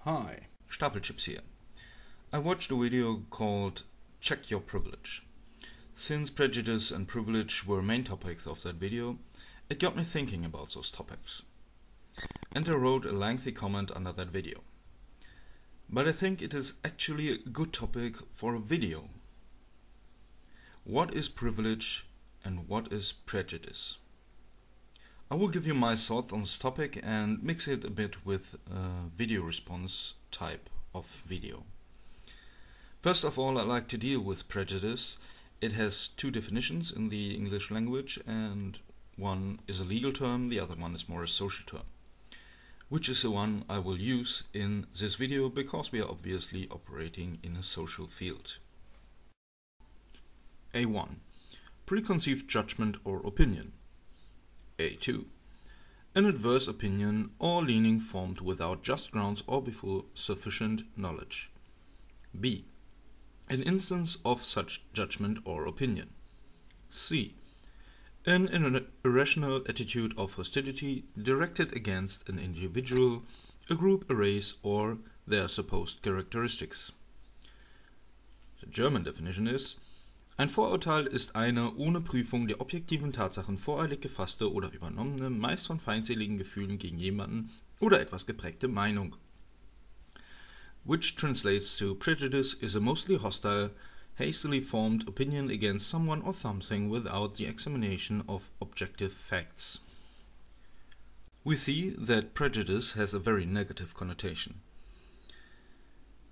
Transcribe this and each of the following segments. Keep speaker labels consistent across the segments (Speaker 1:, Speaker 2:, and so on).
Speaker 1: Hi, Stapelchips here. I watched a video called Check Your Privilege. Since prejudice and privilege were main topics of that video, it got me thinking about those topics. And I wrote a lengthy comment under that video. But I think it is actually a good topic for a video. What is privilege and what is prejudice? I will give you my thoughts on this topic and mix it a bit with a video response type of video. First of all, I like to deal with prejudice. It has two definitions in the English language, and one is a legal term, the other one is more a social term, which is the one I will use in this video because we are obviously operating in a social field. A1. Preconceived judgment or opinion. A2. An adverse opinion or leaning formed without just grounds or before sufficient knowledge. B. An instance of such judgment or opinion. C. An irrational attitude of hostility directed against an individual, a group, a race, or their supposed characteristics. The German definition is: Ein Vorurteil ist eine ohne Prüfung der objektiven Tatsachen voreilig gefasste oder übernommene, meist von feindseligen Gefühlen gegen jemanden oder etwas geprägte Meinung. Which translates to: prejudice is a mostly hostile, hastily formed opinion against someone or something without the examination of objective facts. We see that prejudice has a very negative connotation.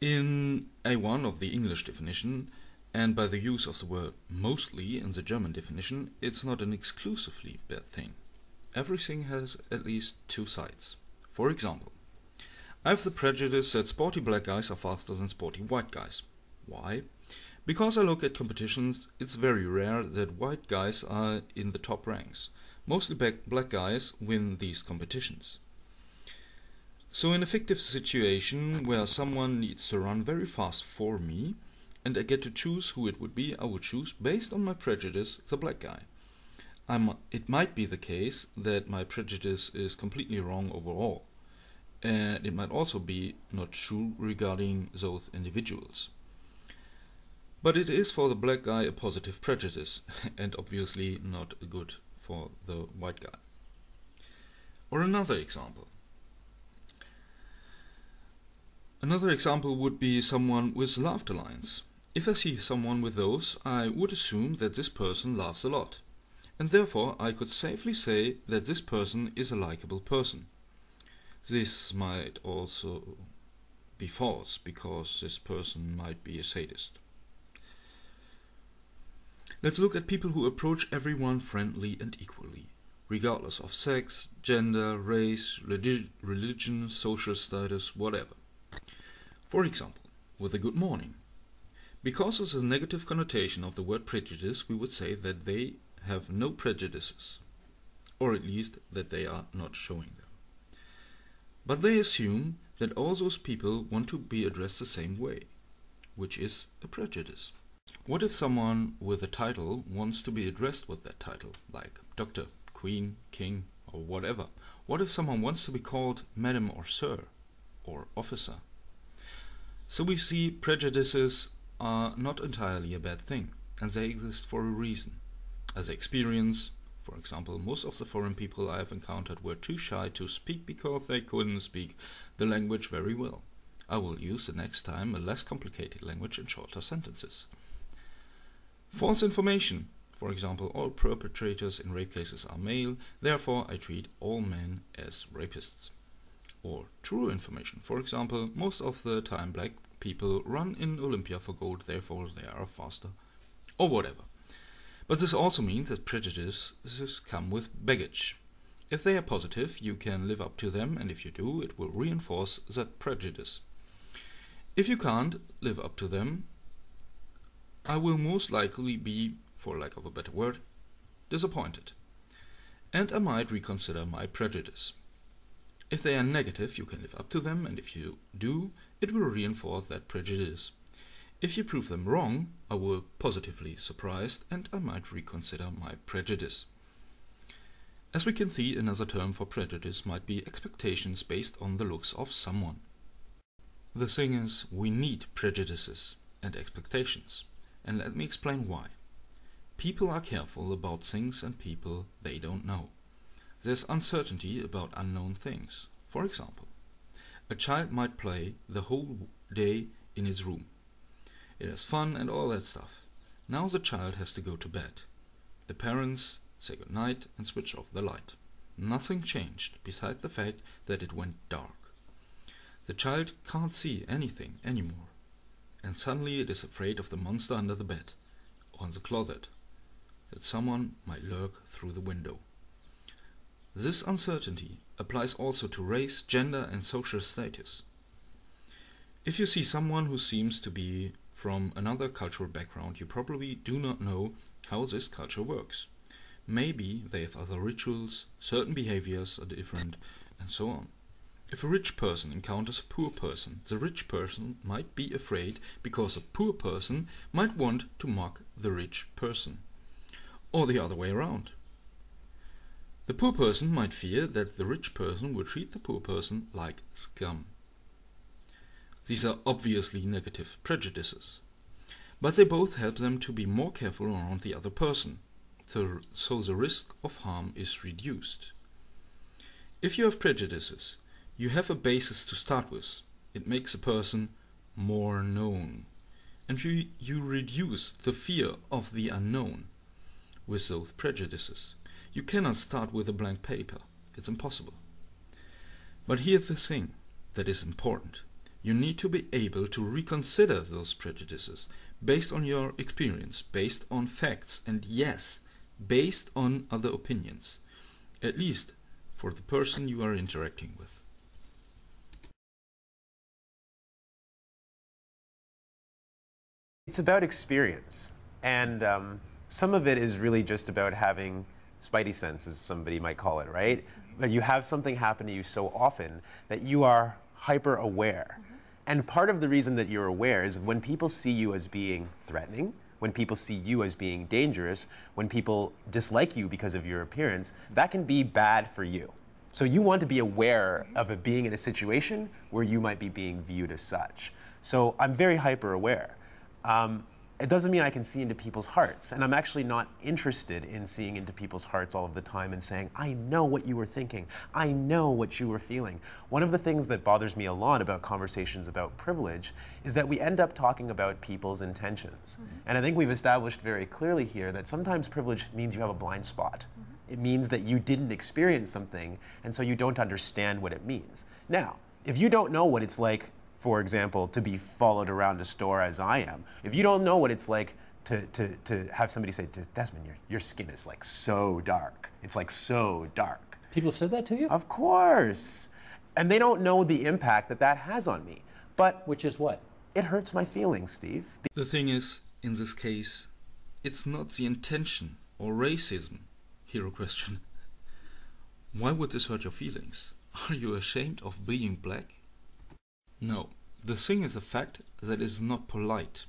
Speaker 1: In A1 of the English definition, and by the use of the word mostly in the German definition, it's not an exclusively bad thing. Everything has at least two sides. For example, I have the prejudice that sporty black guys are faster than sporty white guys. Why? Because I look at competitions, it's very rare that white guys are in the top ranks. Mostly black guys win these competitions. So in a fictive situation where someone needs to run very fast for me, and I get to choose who it would be, I would choose, based on my prejudice, the black guy. It might be the case that my prejudice is completely wrong overall, and it might also be not true regarding those individuals. But it is for the black guy a positive prejudice, and obviously not good for the white guy. Or another example. Another example would be someone with laughter lines. If I see someone with those, I would assume that this person laughs a lot, and therefore I could safely say that this person is a likable person. This might also be false, because this person might be a sadist. Let's look at people who approach everyone friendly and equally, regardless of sex, gender, race, religion, social status, whatever. For example, with a good morning. Because of the negative connotation of the word prejudice, we would say that they have no prejudices, or at least that they are not showing them. But they assume that all those people want to be addressed the same way, which is a prejudice. What if someone with a title wants to be addressed with that title, like Doctor, Queen, King, or whatever? What if someone wants to be called Madam or Sir, or Officer? So we see prejudices are not entirely a bad thing, and they exist for a reason. As I experience, for example, most of the foreign people I have encountered were too shy to speak because they couldn't speak the language very well. I will use the next time a less complicated language in shorter sentences. False information. For example, all perpetrators in rape cases are male, therefore I treat all men as rapists. Or true information. For example, most of the time black people run in Olympia for gold, therefore they are faster. Or whatever. But this also means that prejudices come with baggage. If they are positive, you can live up to them, and if you do, it will reinforce that prejudice. If you can't live up to them, I will most likely be, for lack of a better word, disappointed. And I might reconsider my prejudice. If they are negative, you can live up to them, and if you do, it will reinforce that prejudice. If you prove them wrong, I will be positively surprised, and I might reconsider my prejudice. As we can see, another term for prejudice might be expectations based on the looks of someone. The thing is, we need prejudices and expectations, and let me explain why. People are careful about things and people they don't know. There's uncertainty about unknown things. For example, a child might play the whole day in his room. It has fun and all that stuff. Now the child has to go to bed. The parents say goodnight and switch off the light. Nothing changed beside the fact that it went dark. The child can't see anything anymore, and suddenly it is afraid of the monster under the bed, or in the closet, that someone might lurk through the window. This uncertainty applies also to race, gender and social status. If you see someone who seems to be from another cultural background, you probably do not know how this culture works. Maybe they have other rituals, certain behaviors are different, and so on. If a rich person encounters a poor person, the rich person might be afraid because a poor person might want to mock the rich person. Or the other way around. The poor person might fear that the rich person will treat the poor person like scum. These are obviously negative prejudices, but they both help them to be more careful around the other person, so the risk of harm is reduced. If you have prejudices, you have a basis to start with. It makes a person more known, and you reduce the fear of the unknown with those prejudices. You cannot start with a blank paper. It's impossible. But here's the thing that is important. You need to be able to reconsider those prejudices based on your experience, based on facts, and yes, based on other opinions, at least for the person you are interacting with.
Speaker 2: It's about experience, and some of it is really just about having spidey sense, as somebody might call it, right? That you have something happen to you so often that you are hyper aware. And part of the reason that you're aware is when people see you as being threatening, when people see you as being dangerous, when people dislike you because of your appearance, that can be bad for you. So you want to be aware of it being in a situation where you might be being viewed as such. So I'm very hyper aware. It doesn't mean I can see into people's hearts, and I'm actually not interested in seeing into people's hearts all of the time and saying, I know what you were thinking, I know what you were feeling. One of the things that bothers me a lot about conversations about privilege is that we end up talking about people's intentions. And I think we've established very clearly here that sometimes privilege means you have a blind spot. It means that you didn't experience something, and so you don't understand what it means. Now, if you don't know what it's like, for example, to be followed around a store as I am, if you don't know what it's like to have somebody say, Desmond, your skin is like so dark. It's like so dark.
Speaker 3: People have said that to you?
Speaker 2: Of course. And they don't know the impact that that has on me. But
Speaker 3: which is what?
Speaker 2: It hurts my feelings, Steve.
Speaker 1: The thing is, in this case, it's not the intention or racism. Hero question. Why would this hurt your feelings? Are you ashamed of being black? No, the thing is the fact that it is not polite,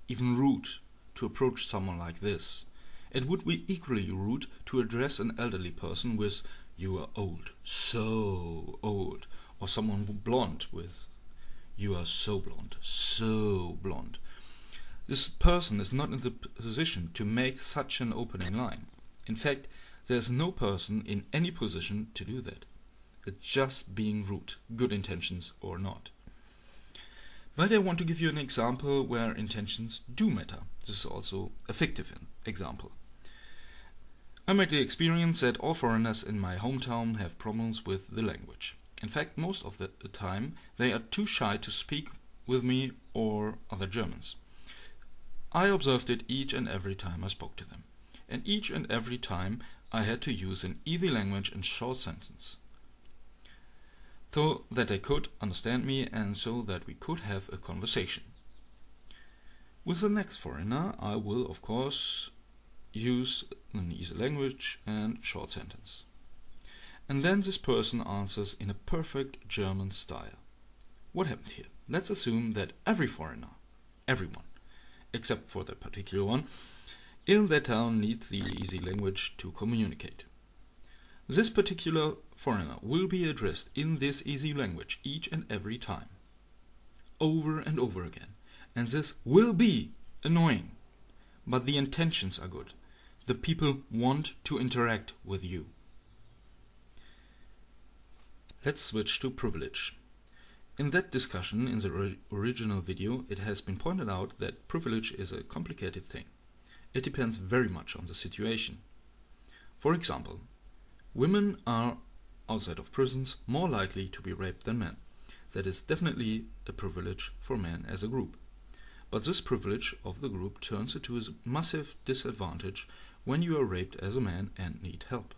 Speaker 1: even rude, to approach someone like this. It would be equally rude to address an elderly person with, you are old, so old, or someone blonde with, you are so blonde, so blonde. This person is not in the position to make such an opening line. In fact, there is no person in any position to do that. It's just being rude, good intentions or not. But I want to give you an example where intentions do matter. This is also a fictive example. I made the experience that all foreigners in my hometown have problems with the language. In fact, most of the time they are too shy to speak with me or other Germans. I observed it each and every time I spoke to them. And each and every time I had to use an easy language and short sentence, so that they could understand me and so that we could have a conversation. With the next foreigner, I will, of course, use an easy language and short sentence. And then this person answers in a perfect German style. What happened here? Let's assume that every foreigner, everyone, except for that particular one, in that town needs the easy language to communicate. This particular foreigner will be addressed in this easy language each and every time. over and over again. And this will be annoying. But the intentions are good. The people want to interact with you. Let's switch to privilege. In that discussion in the original video, it has been pointed out that privilege is a complicated thing. It depends very much on the situation. For example, women are, outside of prisons, more likely to be raped than men. That is definitely a privilege for men as a group. But this privilege of the group turns into a massive disadvantage when you are raped as a man and need help.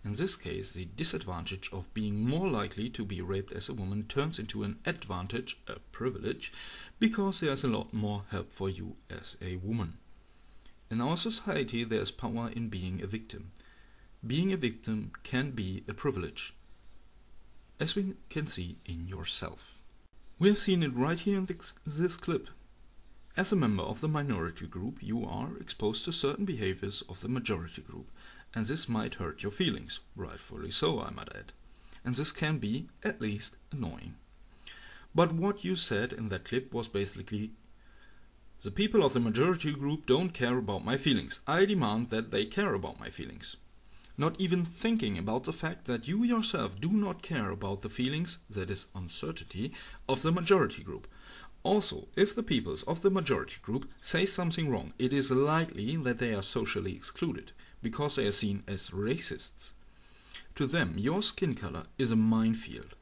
Speaker 1: In this case, the disadvantage of being more likely to be raped as a woman turns into an advantage, a privilege, because there's a lot more help for you as a woman. In our society, there's power in being a victim. Being a victim can be a privilege, as we can see in yourself. We have seen it right here in this clip. As a member of the minority group, you are exposed to certain behaviors of the majority group, and this might hurt your feelings, rightfully so, I might add. And this can be, at least, annoying. But what you said in that clip was basically, the people of the majority group don't care about my feelings. I demand that they care about my feelings. Not even thinking about the fact that you yourself do not care about the feelings, that is, uncertainty, of the majority group. Also, if the peoples of the majority group say something wrong, it is likely that they are socially excluded, because they are seen as racists. To them, your skin color is a minefield.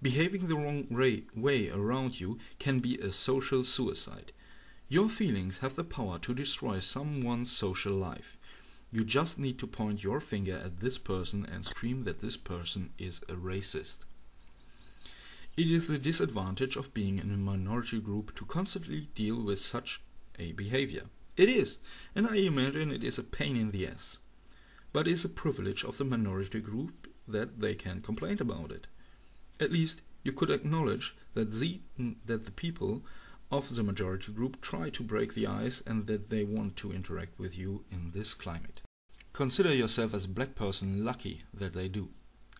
Speaker 1: Behaving the wrong way around you can be a social suicide. Your feelings have the power to destroy someone's social life. You just need to point your finger at this person and scream that this person is a racist. It is the disadvantage of being in a minority group to constantly deal with such a behavior. It is, and I imagine it is a pain in the ass. But it is a privilege of the minority group that they can complain about it. At least you could acknowledge that the people of the majority group try to break the ice and that they want to interact with you in this climate. Consider yourself as a black person lucky that they do.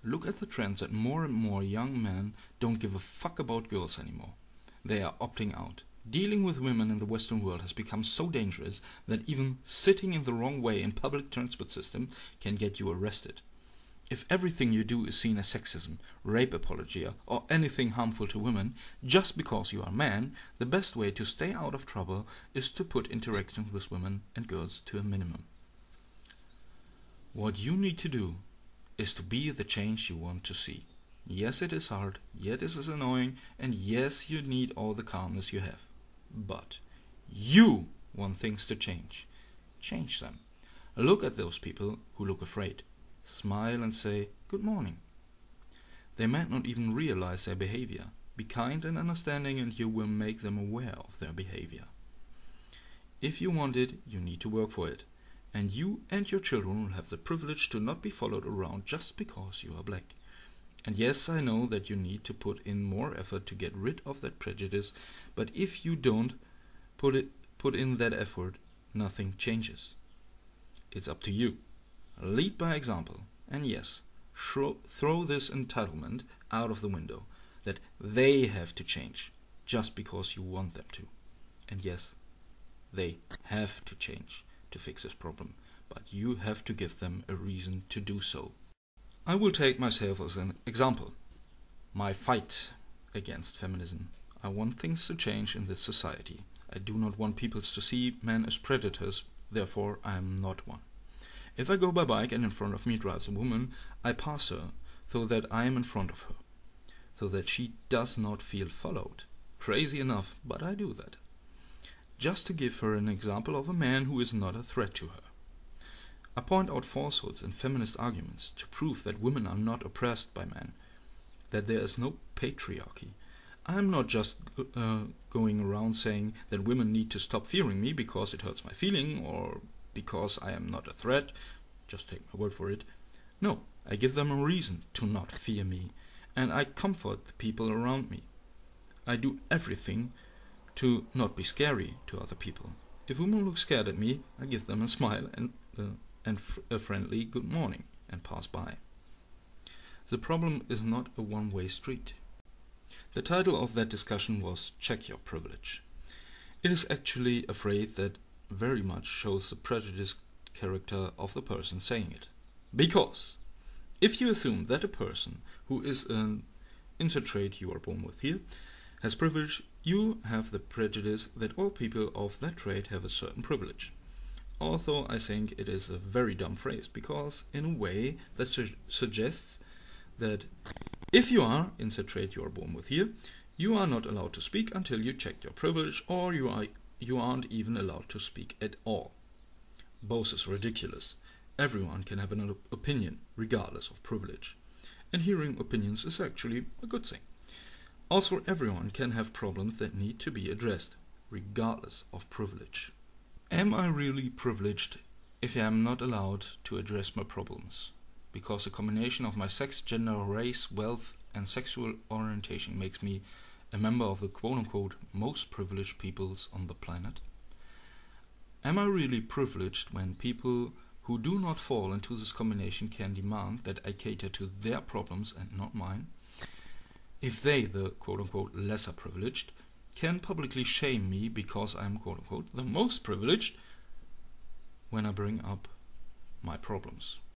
Speaker 1: Look at the trends that more and more young men don't give a fuck about girls anymore. They are opting out. Dealing with women in the Western world has become so dangerous that even sitting in the wrong way in public transport system can get you arrested. If everything you do is seen as sexism, rape apologia, or anything harmful to women, just because you are a man, the best way to stay out of trouble is to put interactions with women and girls to a minimum. What you need to do is to be the change you want to see. Yes, it is hard, yes, it is annoying, and yes, you need all the calmness you have. But you want things to change. Change them. Look at those people who look afraid. Smile and say, "Good morning." They might not even realize their behavior. Be kind and understanding and you will make them aware of their behavior. If you want it, you need to work for it. And you and your children will have the privilege to not be followed around just because you are black. And yes, I know that you need to put in more effort to get rid of that prejudice, but if you don't put in that effort, nothing changes. It's up to you. Lead by example, and yes, throw this entitlement out of the window, that they have to change just because you want them to. And yes, they have to change to fix this problem, but you have to give them a reason to do so. I will take myself as an example. My fight against feminism. I want things to change in this society. I do not want people to see men as predators, therefore I am not one. If I go by bike and in front of me drives a woman, I pass her so that I am in front of her, so that she does not feel followed. Crazy enough, but I do that. Just to give her an example of a man who is not a threat to her. I point out falsehoods and feminist arguments to prove that women are not oppressed by men, that there is no patriarchy. I am not just going around saying that women need to stop fearing me because it hurts my feeling or because I am not a threat, just take my word for it. No, I give them a reason to not fear me, and I comfort the people around me. I do everything to not be scary to other people. If women look scared at me, I give them a smile and a friendly good morning and pass by. The problem is not a one-way street. The title of that discussion was Check Your Privilege. It is actually a phrase that very much shows the prejudiced character of the person saying it. Because if you assume that a person who is an insert trait you are born with here has privilege, you have the prejudice that all people of that trait have a certain privilege. Although I think it is a very dumb phrase, because in a way that suggests that if you are insert trait you are born with here, you are not allowed to speak until you check your privilege, or you aren't even allowed to speak at all. Both is ridiculous. Everyone can have an opinion, regardless of privilege. And hearing opinions is actually a good thing. Also, everyone can have problems that need to be addressed, regardless of privilege. Am I really privileged if I am not allowed to address my problems? Because a combination of my sex, gender, race, wealth, and sexual orientation makes me a member of the quote-unquote most privileged peoples on the planet? Am I really privileged when people who do not fall into this combination can demand that I cater to their problems and not mine? If they, the quote-unquote lesser privileged, can publicly shame me because I am quote-unquote the most privileged when I bring up my problems.